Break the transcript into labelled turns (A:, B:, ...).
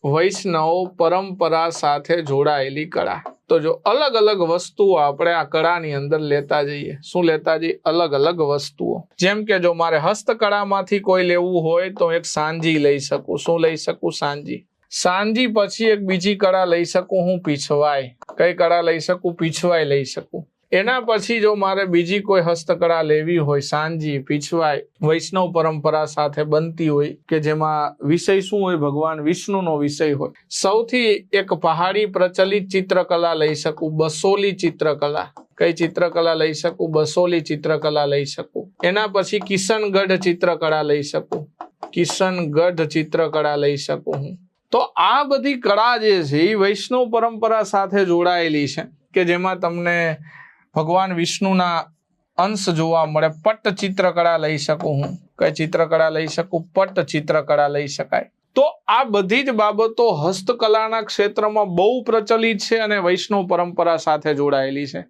A: વૈષ્ણવ પરંપરા સાથે જોડાયેલી કળા। તો જો અલગ અલગ વસ્તુઓ આપણે આ કળાની અંદર લેતા જઈએ। શું લેતા જઈએ? અલગ અલગ વસ્તુઓ। જેમ કે જો મારે હસ્તકળામાંથી કોઈ લેવું હોય તો એક સાંજી લઈ શકું। શું લઈ શકું? સાંજી। સાંજી પછી એક બીજી કળા લઈ શકું હું, પીછવાઈ। કઈ કળા લઈ શકું? પીછવાઈ લઈ શકું। એના પછી જો મારે બીજી કોઈ હસ્તકળા લેવી હોય, સાંજી, પીછવાઈ, વૈષ્ણવ પરંપરા સાથે બનતી હોય કે જેમાં વિષય શું હોય? ભગવાન વિષ્ણુનો વિષય હોય। સૌથી એક પહાડી પ્રચલિત ચિત્રકલા લઈ શકું, બસોલી ચિત્રકલા। કઈ ચિત્રકલા લઈ શકું? બસોલી ચિત્રકલા લઈ શકું। એના પછી કિશનગઢ ચિત્રકળા લઈ શકું, કિશનગઢ ચિત્રકળા લઈ શકું હું। તો આ બધી કળા જે છે એ વૈષ્ણવ પરંપરા સાથે જોડાયેલી છે કે જેમાં તમને ભગવાન વિષ્ણુના અંશ જોવા મળે। પટ્ટ ચિત્રકળા લઈ શકું હું। કઈ ચિત્રકળા લઈ શકું? પટ્ટ ચિત્રકળા લઈ શકાય। તો આ બધી જ બાબતો હસ્તકલાના ક્ષેત્રમાં બહુ પ્રચલિત છે અને વૈષ્ણવ પરંપરા સાથે જોડાયેલી છે।